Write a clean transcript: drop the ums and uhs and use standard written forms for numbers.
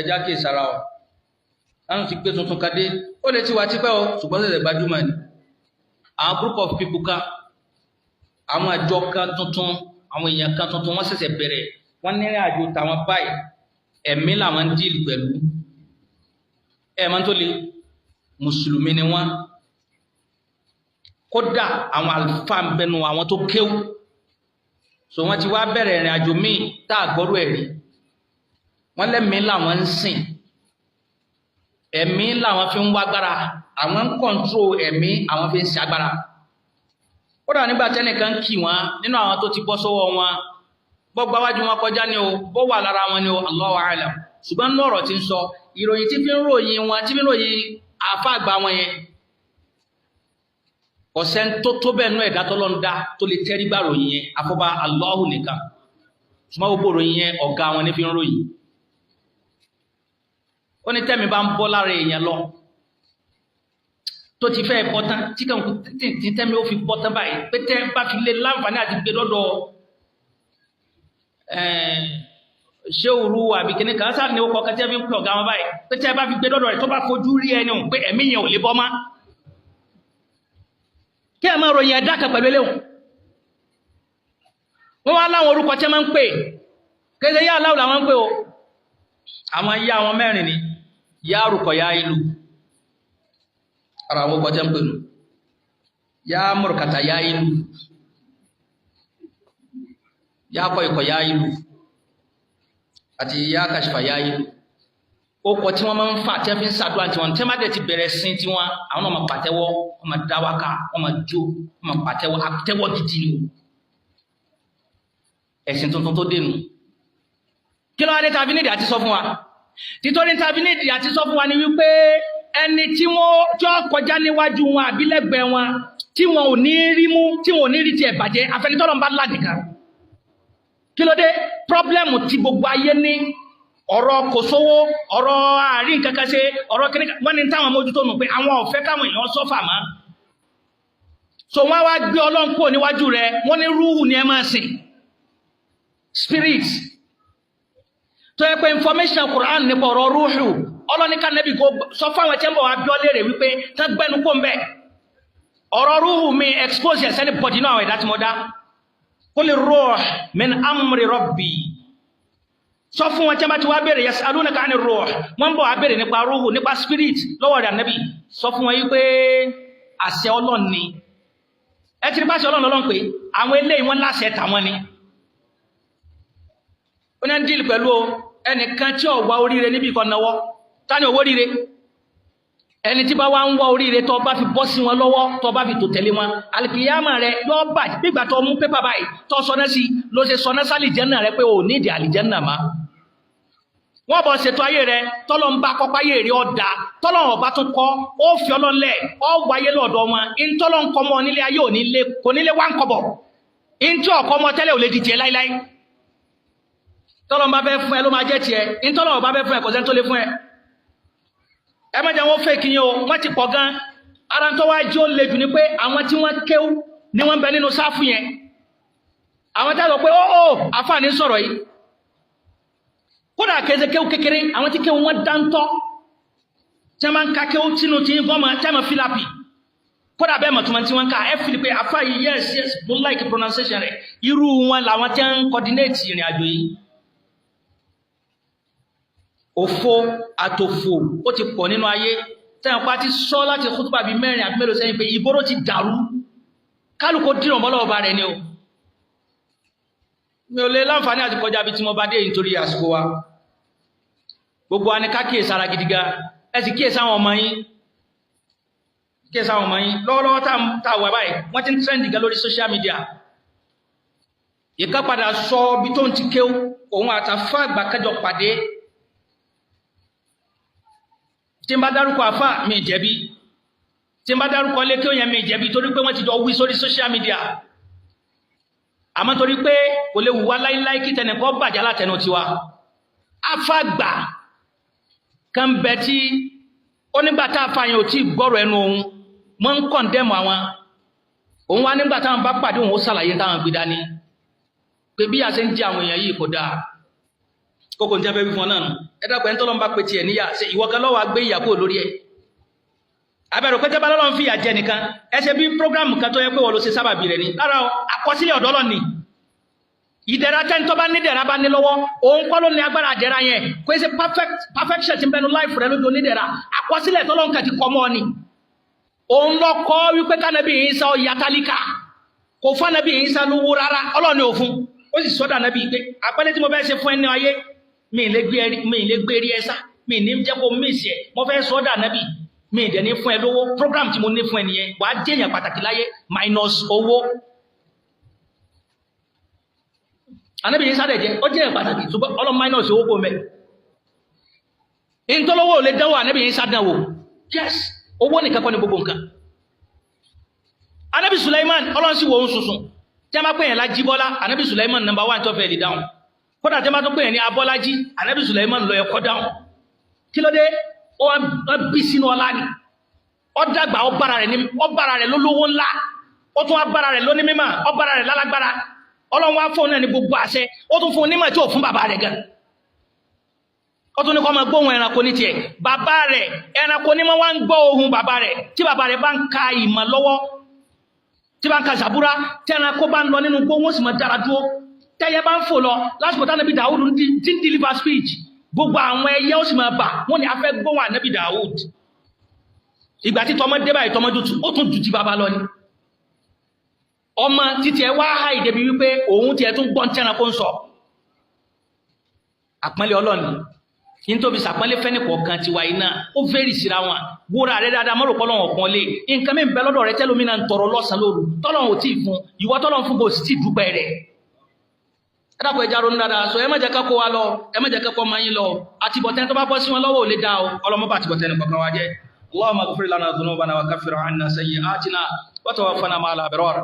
ẹja kí ìsara ọ láwọn ti gbé tuntun kadé ó lè ti wá tipẹ́ o ṣùgbọ́n ṣẹ̀ṣẹ̀ gbajúmọ̀ ni àwọn group of people kan àwọn àjọ kan tuntun àwọn èèyàn kan tuntun wọ́n ṣẹ̀ṣẹ̀ bẹ̀rẹ̀ wọ́n ní àjò tàwọn báyìí ẹ̀mí làwọn ń díìlì pẹ̀lú ẹ̀mọ́ tó le mùsùlùmí ni wọ́n kódà àwọn àlùfáà ń bẹnu àwọn tó kéwú so wọ́n ti wá bẹ̀rẹ̀ ìrìn àjò míì tá a gbọ́rú ẹ̀rí wọ́n lẹ́mìí làwọn ń sìn ẹ̀mí làwọn fi ń wá agbára àwọn ń kọ̀ǹtró ẹ̀mí àwọn fi ń ṣe agbára kódà nígbà tẹ́nìkan kì wọ́n nínú àwọn tó ti bọ́ sọ́wọ́ wọn gbọ́gbà wájú wọn kọjá ni o bó wà lára wọn ni o Allahu a'lam ṣùgbọ́n ní ọ̀rọ̀ tí ń sọ ìròyìn tí fi ń ròyìn wọn tí fi ń ròyìn àfa àgbà wọn yẹn ọ̀sẹ̀ tó bẹ́ẹ̀ nú ẹ̀dá tó lọ́n dá tó lè tẹ́rí gbà ròyìn yẹn àfọba Allahu nìkan ṣùgbọ́n gbogbo ròyìn yẹn ọ̀gá wọn ní fi ń ròyìn ó ní tẹ́mi bá ń bọ́ lára èèyàn lọ tó ti fẹ́ bọ́ tán tí tẹ́mi ó fi bọ́ tán báyìí pé tẹ́ bá fi lé láǹfààní àti gbé lọ́dọ̀ ṣé òru àbí kìnnì kan sáà ní ó kọ́ kẹ́tẹ́ fi ń pè ọ̀gá wọn báyìí pé tẹ́ bá fi gbé lọ́dọ̀ rẹ̀ tó bá fojú rí ẹni hùn pé ẹ̀mí yẹn ò lè bọ́ má kí ẹ máa ròyìn ẹ̀dá kan pẹ̀lú eléhùn wọ́n wá láwọn orúkọ tí wọ́n máa ń pè kéde yá aláwọ̀ làwọn ń pè o àwọn yá àwọn mẹ́rin ni yá rúkọ yá ìlú ara àwọn ọkọ̀ jẹ́ ń pè nù yá mọ̀rọ̀kàtà yá ìlú yá kọ́ ikọ̀ yá ìlú àti yá kàṣífà yá ìlú ọkọ̀ tí wọ́n máa ń fà tí wọ́n fi ń sàdúrà tí wọ́n tí wọ́n bá dẹ̀ ti bẹ̀rẹ̀ sí tí wọ́n àwọn náà máa pàtẹ́wọ́ wọ́n máa dáwáká wọ́n máa jó wọ́n máa pàtẹ́wọ́ àtẹ́wọ́ gidi ni ẹ̀sìn tuntun tó dénú kí ló wá dé tàbí nídìí àti sọ fún wa títorí tàbí nídìí àti sọ fún wa ni wípé ẹni tí wọ́n jọ kọjá níwájú wọn àbílẹ̀gbẹ́ wọn tí wọn ò ní rí mú tí wọn ò ní rí tiẹ̀ bàjẹ́ afẹnitọ́lọ́ ń bá ládìkan kí ló dé pírọ́blẹ́mù tí gbogbo ayé ní ọ̀rọ̀ kò sówó ọ̀rọ̀ àárín kankan ṣe ọ̀rọ̀ kíní wọ́n ní táwọn mójútó nù pé àwọn ò fẹ́ káwọn èèyàn sọ́fà mọ́ so wọ́n wá gbé Ọlọ́run kúrò níwájú rẹ̀ wọ́n ní rúhù ni ẹ máa sìn spirit tó yẹ pé information Quran nípa ọ̀rọ̀ rúhù Ọlọ́ni ká nẹ́bí kó sọ fáwọn ẹ̀tẹ́ ń bọ̀ wá bí ọ léèrè wípé tán gbẹ́nu kó ń bẹ̀ ọ̀rọ̀ rúhù mi expose yẹ sẹ́ni bọ̀dì náà ẹ̀dá tí mo dá quli ruh min amri rabbi sọ fún wọn tí wọ́n bá ti wá béèrè yasalunaka ani ruh wọ́n bọ̀ wá béèrè nípa rúhù nípa spirit lọ́wọ́ rẹ̀ nẹ́bí sọ fún wọn yí pé àṣẹ Ọlọ́run ni ẹ ti rí bá ṣe Ọlọ́run lọ́lọ́run pé àwọn eléyìí wọ́n láṣẹ tàwọn ni ó ní díìlì pẹ̀lú ẹnìkan tí ó wá oríire níbi kan náwọ́ tani owó ríire ẹni tí bá wá ń wá oríire tó bá fi bọ́ sí wọn lọ́wọ́ tó bá fi tò tẹ̀lé wọn alìkìyàmà rẹ yọ bà nígbà tó mú pépà báyìí tó sọnẹ́ sí ló ṣe sọnẹ́ sálì jẹ́nà rẹ pé ò ní ìdí àlìjẹ́nà má wọ́n bọ̀ ṣètò ayé rẹ tọ́lọ́ ń bá kọ́pá ayé rí ọ̀dà tọ́lọ́ ọ̀bá tó kọ́ ó fi ọlọ́lẹ̀ ọ wáyé lọ́dọ̀ wọn in tọ́lọ́ ń kọ́ mọ́ nílé ayé kò nílé wá ń kọ́bọ̀ in tí ọ̀kọ́ mọ́ tẹ́lẹ̀ ò lè di tiẹ̀ láíláí tọ́lọ́ bá fẹ́ fún ẹ ló máa jẹ́ tiẹ̀ in tọ́lọ́ bá fẹ́ fún ẹ kò sẹ́ni tó lè fún ẹ ẹ má jẹ́ wọ́n fẹ́ kí yín o wọ́n ti pọ̀ gan ara tó wá jí ó le jù ní pé àwọn tí wọ́n kéwú ní wọ́n bẹ nínú sáfù yẹn àwọn tí a sọ pé ó àfààní sọ̀rọ̀ yìí kódà kéde kéwú kékeré àwọn tí kéwú wọn dáńtọ́ tí wọ́n máa ń ka kéwú tínú tí wọ́n máa tí wọ́n fílàpì kódà bẹ́ẹ̀ mọ̀túnmọ̀ tí wọ́n ń ka ẹ fi pé àfà yìí yes don't like pronunciation rẹ̀ irú wọn làwọn tí wọ́n ń coordinate ìrìn àjò yìí òfò àtòfò ó ti pọ̀ nínú ayé tẹ́yàn pa ti sọ láti khutba bí mẹ́rin àti mélòó sẹ́yìn pé ìgboro ti dàrú kálùkò dìrọ̀ mọ́lọ̀ ọba rẹ̀ ni o mi ò lè láǹfààní àti kọjá bí tí mo bá dé nítorí àsìkò wa gbogbo wa ní ká kíyèsí ara gidiga ẹ sì kíyèsí àwọn ọmọ yín lọ́wọ́lọ́wọ́ tá a wà báyìí wọ́n ti ń trend gan lórí social media ìka padà sọ bí tó ń ti kéw òun àtàfà àgbà kẹjọ pàdé tí n bá dárúkọ àfà mi jẹ̀bi tí n bá dárúkọ lé kí ó yẹn mi jẹ̀bi torí pé wọ́n ti jọ wí sórí social media àmọ́ torí pé kò lè wùwá láíláí kí tẹnìkan bàjá látẹnu tiwa àfà gbà kan bẹ tí ó nígbà tá àfà yẹn ò tí gbọ́rọ̀ ẹnu òun mọ́ ń kọ̀ndẹ́mù àwọn òun wá nígbà táwọn bá pàdé òun ó sàlàyé táwọn gbé dání pé bí a ṣe ń jẹ àwọn èèyàn yìí kò dáa kókò ní abẹ́ fún náà ẹ dákun ẹni tọ́lọ́run bá pe tiẹ̀ níyà ṣe ìwọ kan lọ́wọ́ agbé ìyà kúrò lórí ẹ̀ abẹ́rò pé tẹ́bá lọ́lọ́run fi ìyà jẹ nìkan ẹ ṣe bí prógrámù kan tó yẹ pé wọ́n ló ṣe sábàbí rẹ̀ ni lára àkọsílẹ̀ ọ̀dọ́ lọ́ni ìdẹ̀ra tẹ́ni tó bá ní dẹ̀ra bá ní lọ́wọ́ òun kọ́ ló ní agbára àdẹ̀ra yẹn kò ṣe perfection ti bẹnu láìfù rẹ lójú onídẹ̀ra àkọsílẹ̀ tọ́lọ́run kàn ti kọ́ mọ́ ni òun lọ kọ́ wípé kánábì Ìsá ó ya tálíkà kò fún ànábì Ìsá lówó rárá Ọlọ́run ní òfun ó sì sọ́dọ̀ ànábì pé àpẹẹrẹ tí mo fẹ́ ṣe fún ẹni ayé mi ì lè gbé rí ẹsà mi ì ní jẹ́ kó mísì ẹ̀ mo fẹ́ sọ́dọ̀ ànábì mi ì dẹ̀ ní fún ẹ lówó program tí mo ní fún ẹ nìyẹn wàá jẹ́yàn pàtàkì láyé minus owó ànábì Ìsá dẹ̀ jẹ́ ó jẹ́yàn pàtàkì ṣùgbọ́n Ọlọ́run minus owó kò mẹ́ ìntọ́lọ́wọ́ ò lè dánwò ànábì Ìsá dánwò yes owó nìkan kọ́ ní gbogbo nǹkan ànábì Sulaiman Ọlọ́run sì wò ń sunsun tí a máa pè yẹn lájí bọ́lá ànábì Sulaiman number 1 tó fẹ́ lè dáhùn kódà tí a máa tó pè yẹn ní abọ́lájí ànábì Sulaiman lọ ẹ̀kọ́ dáhùn kí ló dé ó bí sínú ọlá ni ó dàgbà ó bára rẹ̀ lólówó ńlá ó tún wá bára rẹ̀ lóní mímọ̀ ó bára rẹ̀ lálágbára Ọlọ́run wá fóun náà ní gbogbo àṣẹ ó tún fún onímọ̀ tí ò fún bàbá rẹ̀ gan ó tún ní kọ́ máa gbóhùn ẹranko ní tiẹ̀ bàbá rẹ̀ ẹranko ní máa wá ń gbọ́ ohùn bàbá rẹ̀ tí bàbá rẹ̀ bá ń ka ìmọ̀ lọ́wọ́ tí bá ń ka Zabura tí ẹranko bá ń lọ nínú gbóhùn ó sì máa dára dúró tẹ́yẹ bá ń fò lọ lásìkò tánàbí Dàúdù tí ń deliver speech gbogbo àwọn ẹyẹ ó sì máa bà wọ́n ní a fẹ́ gbóhùn ànábì Dàúdù ìgbà tí tọmọ dé báyìí tọmọ dùtù ó tún dùtì bàbá lọ ni ọmọ títí ẹ wá ha ìdẹbi wípé òun tiẹ̀ tún gbọ́n tí ẹranko ń sọ àpọ́nlé Ọlọ́run yín tóbi sàpọ́nlé fẹ́ni kọ̀ọ̀kan tiwa iná ó fẹ́rì síra wọn wúra rẹ dáadáa mọ́rò kọ́ lọ́wọ́ kan lé nǹkan mi ń bẹ lọ́dọ̀ rẹ tẹ́lómi náà ń tọrọ lọ́sàn-án lóru tọ́lọ́run ò tí ì fún ìwọ tọ́lọ́run fún kò sì tí ì dúpẹ́ rẹ̀ ẹ dàpọ̀ ẹja ronú dáadáa so ẹ má jẹ́ ká kó wa lọ ẹ má jẹ́ ká kọ́ máa yín lọ àtibọ̀tẹ́ni tó bá bọ́ sí wọn lọ́wọ́ ò lè dá o ọlọ́mọba àtibọ̀tẹ́ni kọ̀ọ̀kan wa jẹ́ Allahumma ighfir lana dhunubana wa kaffir 'anna sayyi'atina wa tawaffana ma'al abrar